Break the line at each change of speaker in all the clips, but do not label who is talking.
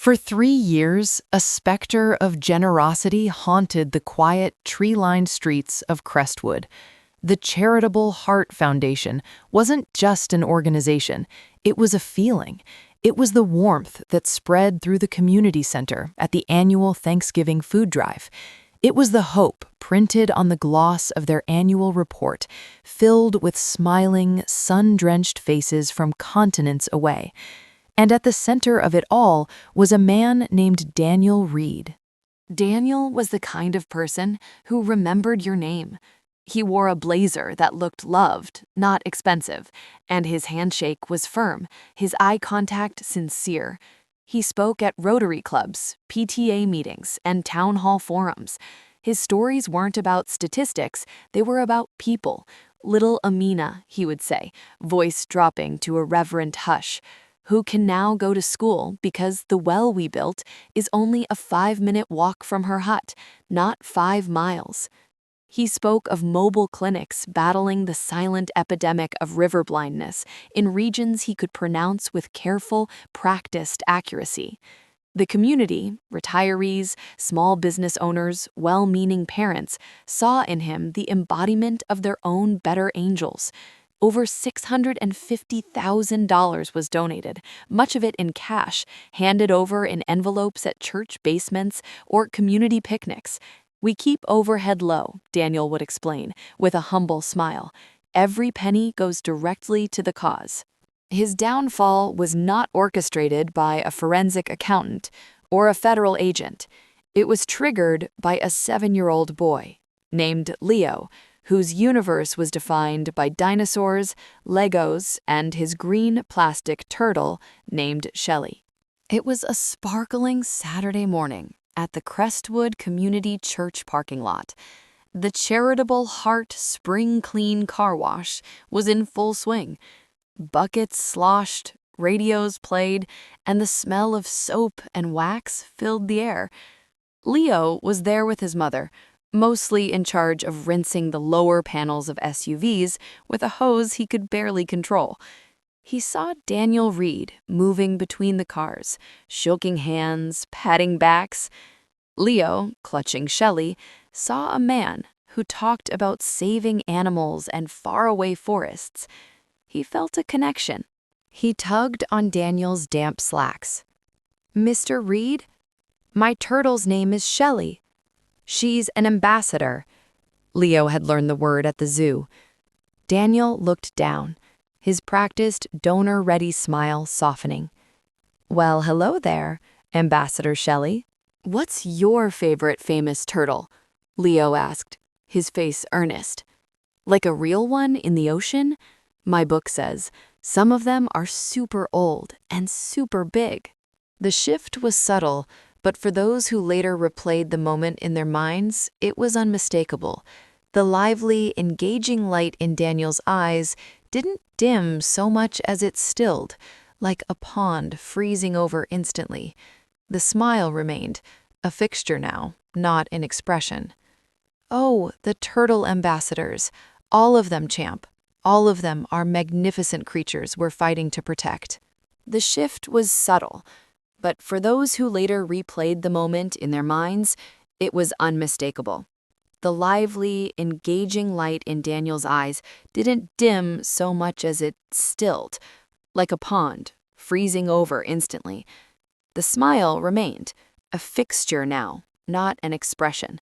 For 3 years, a specter of generosity haunted the quiet, tree-lined streets of Crestwood. The Charitable Heart Foundation wasn't just an organization, it was a feeling. It was the warmth that spread through the community center at the annual Thanksgiving food drive. It was the hope printed on the gloss of their annual report, filled with smiling, sun-drenched faces from continents away. And at the center of it all was a man named Daniel Reed.
Daniel was the kind of person who remembered your name. He wore a blazer that looked loved, not expensive, and his handshake was firm, his eye contact sincere. He spoke at Rotary clubs, PTA meetings, and town hall forums. His stories weren't about statistics, they were about people. Little Amina, he would say, voice dropping to a reverent hush, who can now go to school because the well we built is only a 5-minute walk from her hut, not 5 miles. He spoke of mobile clinics battling the silent epidemic of river blindness in regions he could pronounce with careful, practiced accuracy. The community, retirees, small business owners, well-meaning parents, saw in him the embodiment of their own better angels. Over $650,000 was donated, much of it in cash, handed over in envelopes at church basements or community picnics. "We keep overhead low," Daniel would explain, with a humble smile. "Every penny goes directly to the cause." His downfall was not orchestrated by a forensic accountant or a federal agent. It was triggered by a 7-year-old boy named Leo, whose universe was defined by dinosaurs, Legos, and his green plastic turtle named Shelly. It was a sparkling Saturday morning at the Crestwood Community Church parking lot. The Charitable Heart Spring Clean Car Wash was in full swing. Buckets sloshed, radios played, and the smell of soap and wax filled the air. Leo was there with his mother, mostly in charge of rinsing the lower panels of SUVs with a hose he could barely control. He saw Daniel Reed moving between the cars, shaking hands, patting backs. Leo, clutching Shelley, saw a man who talked about saving animals and faraway forests. He felt a connection. He tugged on Daniel's damp slacks. "Mr. Reed, my turtle's name is Shelley. She's an ambassador." Leo had learned the word at the zoo. Daniel looked down, his practiced, donor-ready smile softening. "Well, hello there, Ambassador Shelley. What's your favorite famous turtle?" Leo asked, his face earnest. "Like a real one in the ocean? My book says some of them are super old and super big." The shift was subtle, but for those who later replayed the moment in their minds, it was unmistakable. The lively, engaging light in Daniel's eyes didn't dim so much as it stilled, like a pond freezing over instantly. The smile remained, a fixture now, not an expression. "Oh, the turtle ambassadors. All of them, champ. All of them are magnificent creatures we're fighting to protect." The shift was subtle, but for those who later replayed the moment in their minds, it was unmistakable. The lively, engaging light in Daniel's eyes didn't dim so much as it stilled, like a pond, freezing over instantly. The smile remained, a fixture now, not an expression.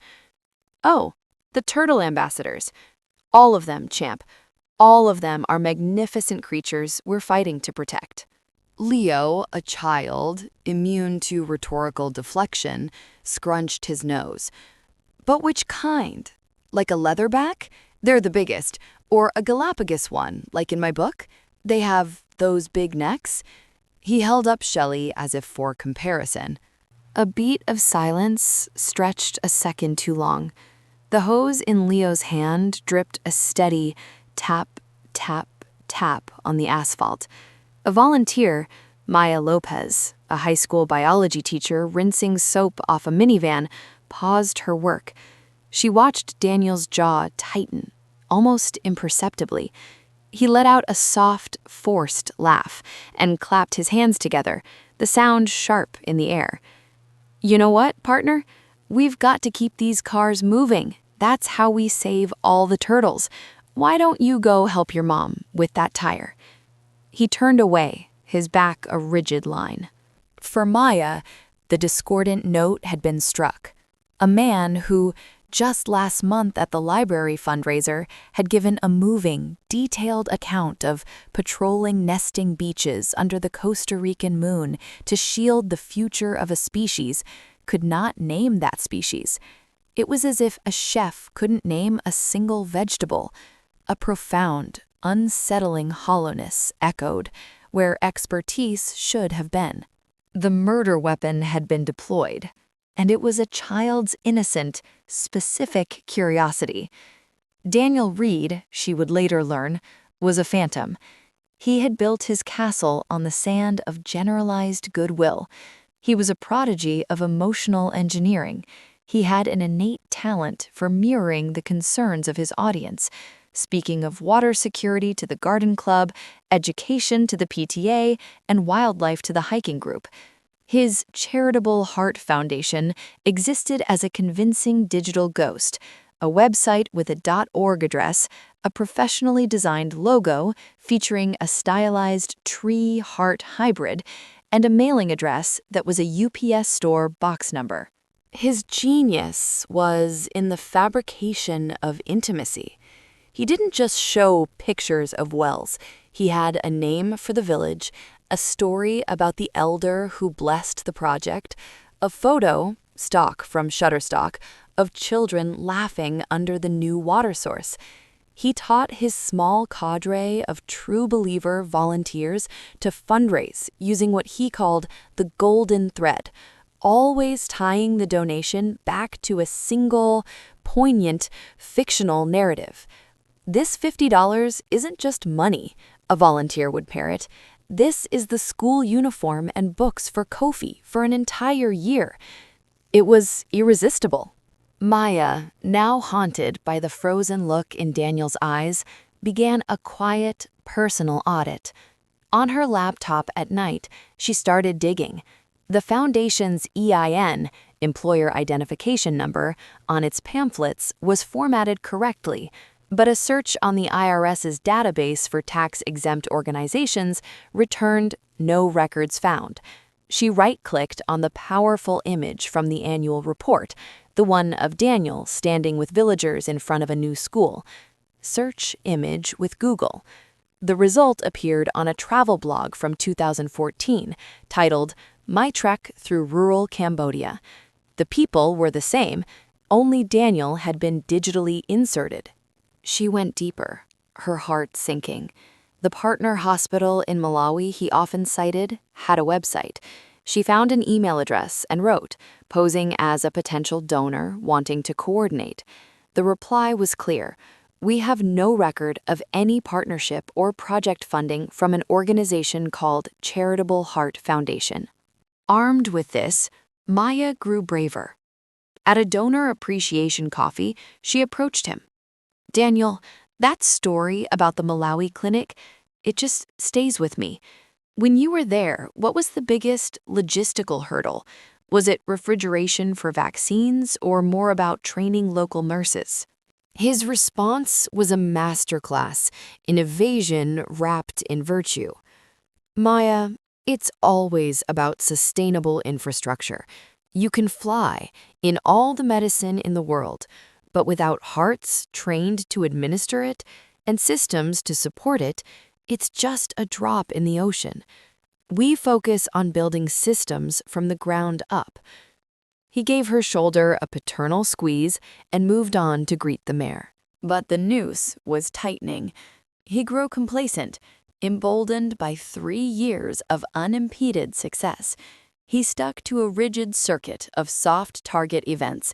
"Oh, the turtle ambassadors. All of them, champ. All of them are magnificent creatures we're fighting to protect." Leo, a child, immune to rhetorical deflection, scrunched his nose. "But which kind? Like a leatherback? They're the biggest. Or a Galapagos one, like in my book? They have those big necks?" He held up Shelley as if for comparison. A beat of silence stretched a second too long. The hose in Leo's hand dripped a steady tap, tap, tap on the asphalt. A volunteer, Maya Lopez, a high school biology teacher rinsing soap off a minivan, paused her work. She watched Daniel's jaw tighten, almost imperceptibly. He let out a soft, forced laugh and clapped his hands together, the sound sharp in the air. "You know what, partner? We've got to keep these cars moving. That's how we save all the turtles. Why don't you go help your mom with that tire?" He turned away, his back a rigid line. For Maya, the discordant note had been struck. A man who, just last month at the library fundraiser, had given a moving, detailed account of patrolling nesting beaches under the Costa Rican moon to shield the future of a species, could not name that species. It was as if a chef couldn't name a single vegetable. A profound, unsettling hollowness echoed where expertise should have been. The murder weapon had been deployed, and it was a child's innocent, specific curiosity. Daniel Reed, she would later learn, was a phantom. He had built his castle on the sand of generalized goodwill. He was a prodigy of emotional engineering. He had an innate talent for mirroring the concerns of his audience, speaking of water security to the garden club, education to the PTA, and wildlife to the hiking group. His Charitable Heart Foundation existed as a convincing digital ghost, a website with a .org address, a professionally designed logo featuring a stylized tree-heart hybrid, and a mailing address that was a UPS store box number. His genius was in the fabrication of intimacy. He didn't just show pictures of wells. He had a name for the village, a story about the elder who blessed the project, a photo, stock from Shutterstock, of children laughing under the new water source. He taught his small cadre of true believer volunteers to fundraise using what he called the golden thread, always tying the donation back to a single, poignant, fictional narrative. "This $50 isn't just money," a volunteer would parrot. "This is the school uniform and books for Kofi for an entire year." It was irresistible. Maya, now haunted by the frozen look in Daniel's eyes, began a quiet, personal audit. On her laptop at night, she started digging. The foundation's EIN, employer identification number, on its pamphlets was formatted correctly, but a search on the IRS's database for tax-exempt organizations returned no records found. She right-clicked on the powerful image from the annual report, the one of Daniel standing with villagers in front of a new school. Search image with Google. The result appeared on a travel blog from 2014, titled "My Trek Through Rural Cambodia." The people were the same, only Daniel had been digitally inserted. She went deeper, her heart sinking. The partner hospital in Malawi he often cited had a website. She found an email address and wrote, posing as a potential donor wanting to coordinate. The reply was clear. "We have no record of any partnership or project funding from an organization called Charitable Heart Foundation." Armed with this, Maya grew braver. At a donor appreciation coffee, she approached him. "Daniel, that story about the Malawi clinic, it just stays with me. When you were there, what was the biggest logistical hurdle? Was it refrigeration for vaccines or more about training local nurses?" His response was a masterclass in evasion wrapped in virtue. "Maya, it's always about sustainable infrastructure. You can fly in all the medicine in the world, but without hearts trained to administer it and systems to support it, it's just a drop in the ocean. We focus on building systems from the ground up." He gave her shoulder a paternal squeeze and moved on to greet the mayor. But the noose was tightening. He grew complacent, emboldened by 3 years of unimpeded success. He stuck to a rigid circuit of soft target events,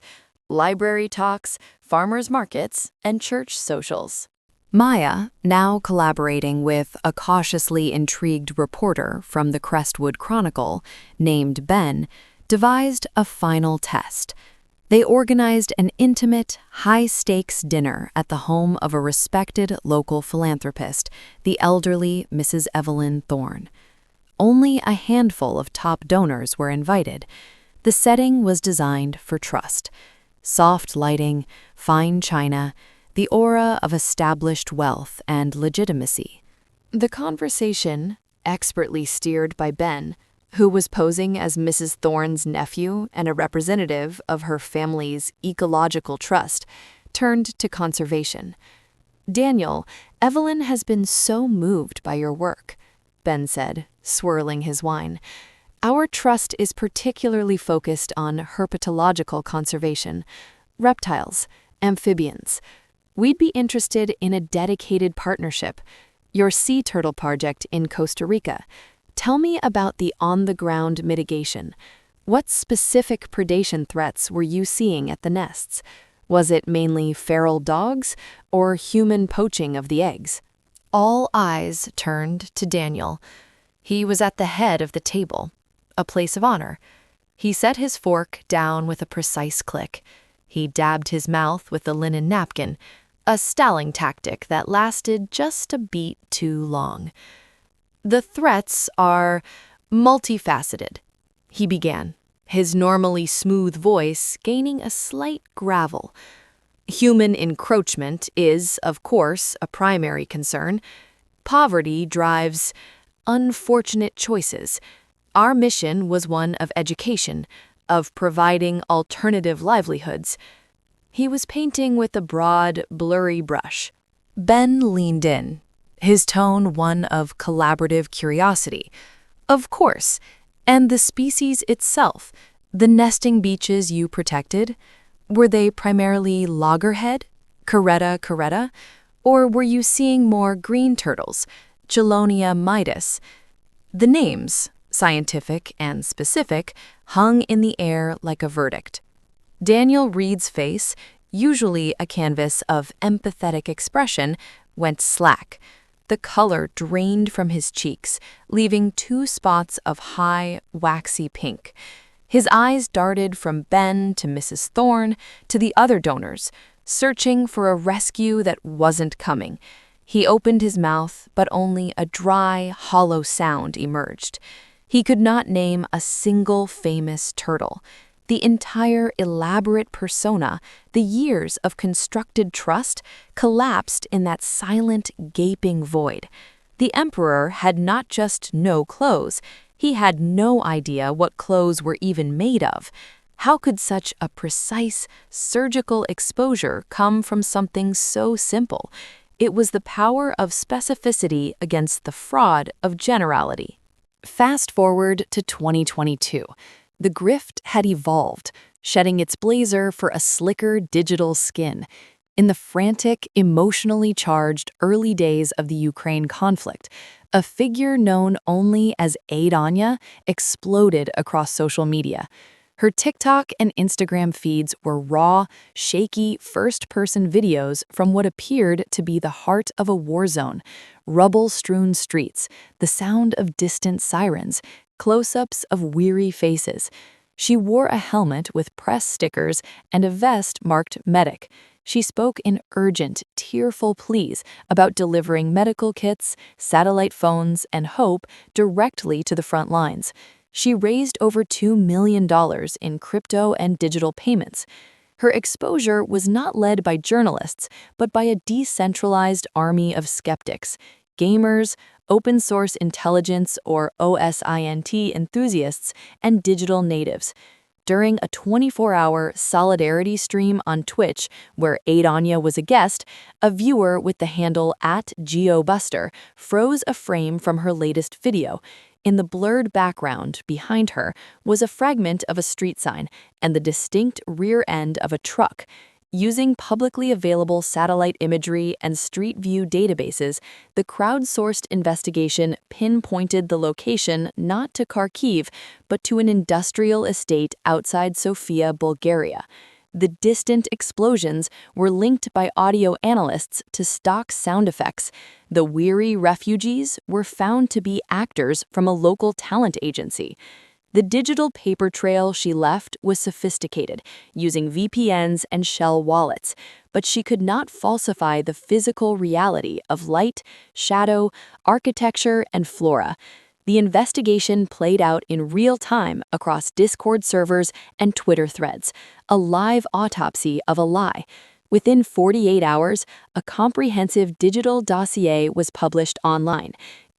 library talks, farmers markets, and church socials. Maya, now collaborating with a cautiously intrigued reporter from the Crestwood Chronicle named Ben, devised a final test. They organized an intimate, high-stakes dinner at the home of a respected local philanthropist, the elderly Mrs. Evelyn Thorne. Only a handful of top donors were invited. The setting was designed for trust. Soft lighting, fine china, the aura of established wealth and legitimacy. The conversation, expertly steered by Ben, who was posing as Mrs. Thorne's nephew and a representative of her family's ecological trust, turned to conservation. "Daniel, Evelyn has been so moved by your work," Ben said, swirling his wine. "Our trust is particularly focused on herpetological conservation, reptiles, amphibians. We'd be interested in a dedicated partnership, your sea turtle project in Costa Rica. Tell me about the on-the-ground mitigation. What specific predation threats were you seeing at the nests? Was it mainly feral dogs or human poaching of the eggs?" All eyes turned to Daniel. He was at the head of the table, a place of honor. He set his fork down with a precise click. He dabbed his mouth with the linen napkin, a stalling tactic that lasted just a beat too long. "The threats are multifaceted," he began, his normally smooth voice gaining a slight gravel. "Human encroachment is, of course, a primary concern. Poverty drives unfortunate choices. Our mission was one of education, of providing alternative livelihoods." He was painting with a broad, blurry brush. Ben leaned in, his tone one of collaborative curiosity. "Of course. And the species itself, the nesting beaches you protected, were they primarily loggerhead, caretta, or were you seeing more green turtles, Chelonia mitis?" The names, scientific and specific, hung in the air like a verdict. Daniel Reed's face, usually a canvas of empathetic expression, went slack. The color drained from his cheeks, leaving 2 spots of high, waxy pink. His eyes darted from Ben to Mrs. Thorne to the other donors, searching for a rescue that wasn't coming. He opened his mouth, but only a dry, hollow sound emerged. He could not name a single famous turtle. The entire elaborate persona, the years of constructed trust, collapsed in that silent, gaping void. The emperor had not just no clothes, he had no idea what clothes were even made of. How could such a precise, surgical exposure come from something so simple? It was the power of specificity against the fraud of generality. Fast forward to 2022. The grift had evolved, shedding its blazer for a slicker digital skin. In the frantic, emotionally charged early days of the Ukraine conflict, a figure known only as Anya exploded across social media. Her TikTok and Instagram feeds were raw, shaky, first-person videos from what appeared to be the heart of a war zone. Rubble-strewn streets, the sound of distant sirens, close-ups of weary faces. She wore a helmet with press stickers and a vest marked medic. She spoke in urgent, tearful pleas about delivering medical kits, satellite phones, and hope directly to the front lines. She raised over $2 million in crypto and digital payments. Her exposure was not led by journalists, but by a decentralized army of skeptics, gamers, open-source intelligence or OSINT enthusiasts, and digital natives. During a 24-hour solidarity stream on Twitch, where Anya was a guest, a viewer with the handle @GeoBuster froze a frame from her latest video. In the blurred background behind her was a fragment of a street sign and the distinct rear end of a truck. Using publicly available satellite imagery and Street View databases, the crowdsourced investigation pinpointed the location not to Kharkiv, but to an industrial estate outside Sofia, Bulgaria. The distant explosions were linked by audio analysts to stock sound effects. The weary refugees were found to be actors from a local talent agency. The digital paper trail she left was sophisticated, using VPNs and shell wallets, but she could not falsify the physical reality of light, shadow, architecture, and flora. The investigation played out in real time across Discord servers and Twitter threads, a live autopsy of a lie. Within 48 hours, a comprehensive digital dossier was published online.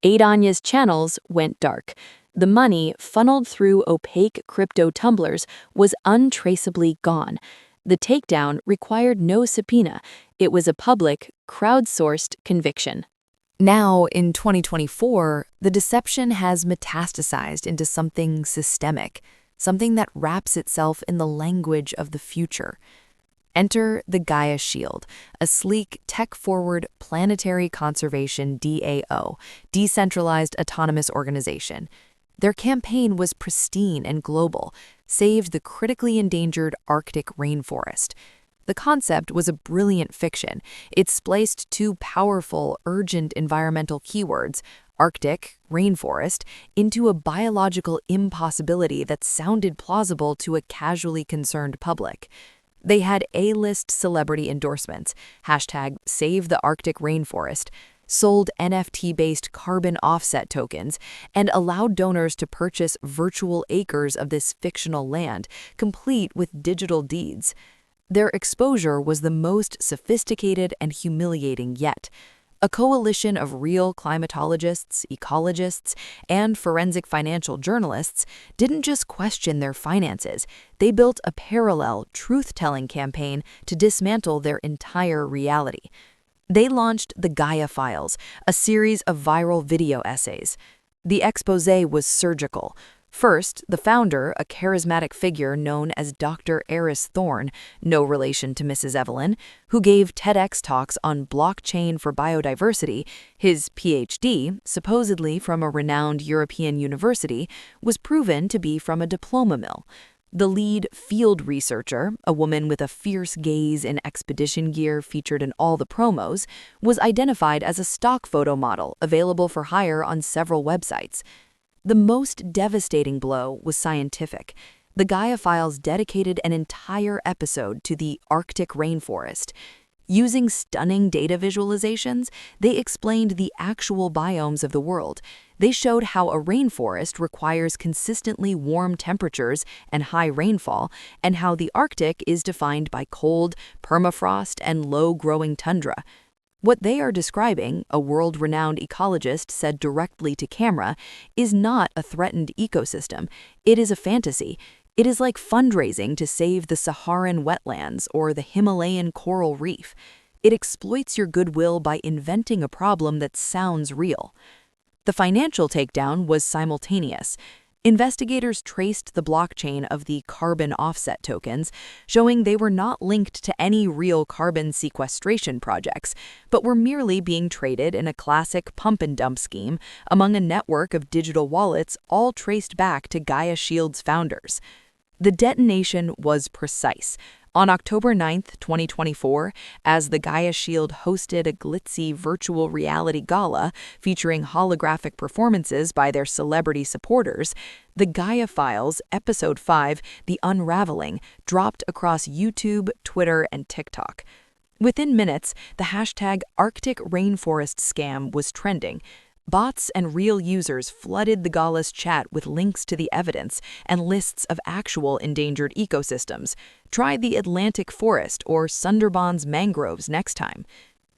Adanya's channels went dark. The money, funneled through opaque crypto tumblers, was untraceably gone. The takedown required no subpoena. It was a public, crowdsourced conviction.
Now, in 2024, the deception has metastasized into something systemic, something that wraps itself in the language of the future. Enter the Gaia Shield, a sleek, tech-forward planetary conservation DAO, decentralized autonomous organization. Their campaign was pristine and global, saved the critically endangered Arctic rainforest. The concept was a brilliant fiction. It spliced two powerful, urgent environmental keywords, Arctic, rainforest, into a biological impossibility that sounded plausible to a casually concerned public. They had A-list celebrity endorsements, hashtag Save the Arctic Rainforest, sold NFT-based carbon offset tokens, and allowed donors to purchase virtual acres of this fictional land, complete with digital deeds. Their exposure was the most sophisticated and humiliating yet. A coalition of real climatologists, ecologists, and forensic financial journalists didn't just question their finances, they built a parallel, truth-telling campaign to dismantle their entire reality. They launched the Gaia Files, a series of viral video essays. The exposé was surgical. First, the founder, a charismatic figure known as Dr. Eris Thorne, no relation to Mrs. Evelyn, who gave TEDx talks on blockchain for biodiversity, his PhD, supposedly from a renowned European university, was proven to be from a diploma mill. The lead field researcher, a woman with a fierce gaze in expedition gear featured in all the promos, was identified as a stock photo model available for hire on several websites. The most devastating blow was scientific. The Gaia Files dedicated an entire episode to the Arctic rainforest. Using stunning data visualizations, they explained the actual biomes of the world. They showed how a rainforest requires consistently warm temperatures and high rainfall, and how the Arctic is defined by cold, permafrost, and low-growing tundra. What they are describing, a world-renowned ecologist said directly to camera, is not a threatened ecosystem. It is a fantasy. It is like fundraising to save the Saharan wetlands or the Himalayan coral reef. It exploits your goodwill by inventing a problem that sounds real. The financial takedown was simultaneous. Investigators traced the blockchain of the carbon offset tokens, showing they were not linked to any real carbon sequestration projects, but were merely being traded in a classic pump-and-dump scheme among a network of digital wallets all traced back to Gaia Shield's founders. The detonation was precise. On October 9, 2024, as the Gaia Shield hosted a glitzy virtual reality gala featuring holographic performances by their celebrity supporters, the Gaia Files, Episode 5, The Unraveling, dropped across YouTube, Twitter, and TikTok. Within minutes, the hashtag Arctic Rainforest Scam was trending. Bots and real users flooded the gala's chat with links to the evidence and lists of actual endangered ecosystems. Try the Atlantic forest or Sundarbans mangroves next time.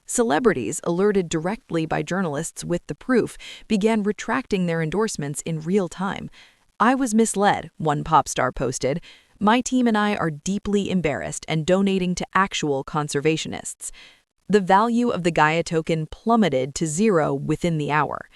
Celebrities, alerted directly by journalists with the proof, began retracting their endorsements in real time. "I was misled," one pop star posted. "My team and I are deeply embarrassed and donating to actual conservationists." The value of the Gaia token plummeted to zero within the hour.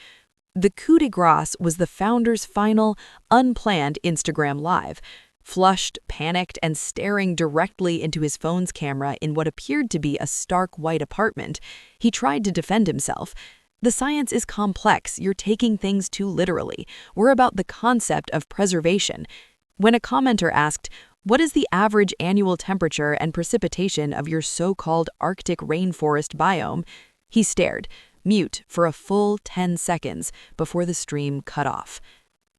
The coup de grace was the founder's final, unplanned Instagram Live. Flushed, panicked, and staring directly into his phone's camera in what appeared to be a stark white apartment, he tried to defend himself. "The science is complex. You're taking things too literally. We're about the concept of preservation." When a commenter asked, "What is the average annual temperature and precipitation of your so-called Arctic rainforest biome?" he stared, mute for a full 10 seconds before the stream cut off.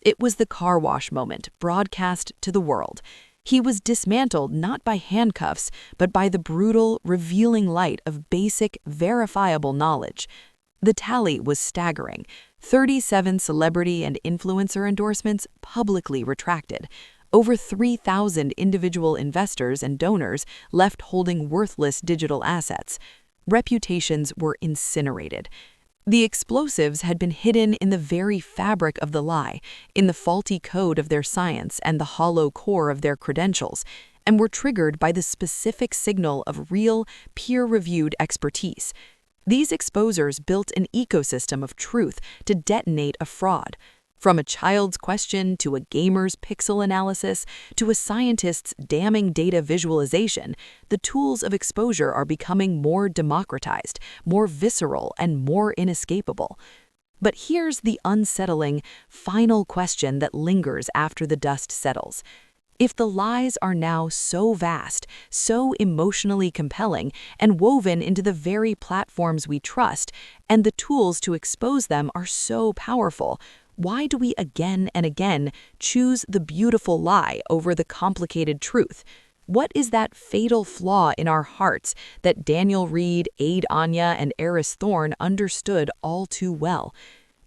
It was the car wash moment, broadcast to the world. He was dismantled not by handcuffs, but by the brutal, revealing light of basic, verifiable knowledge. The tally was staggering.
37 celebrity and influencer endorsements publicly retracted. Over 3,000 individual investors and donors left holding worthless digital assets. Reputations were incinerated. The explosives had been hidden in the very fabric of the lie, in the faulty code of their science and the hollow core of their credentials, and were triggered by the specific signal of real, peer-reviewed expertise. These exposers built an ecosystem of truth to detonate a fraud. From a child's question to a gamer's pixel analysis to a scientist's damning data visualization, the tools of exposure are becoming more democratized, more visceral, and more inescapable. But here's the unsettling, final question that lingers after the dust settles. If the lies are now so vast, so emotionally compelling, and woven into the very platforms we trust, and the tools to expose them are so powerful, why do we again and again choose the beautiful lie over the complicated truth? What is that fatal flaw in our hearts that Daniel Reed, Ade Anya, and Eris Thorne understood all too well?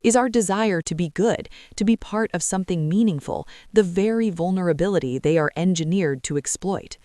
Is our desire to be good, to be part of something meaningful, the very vulnerability they are engineered to exploit?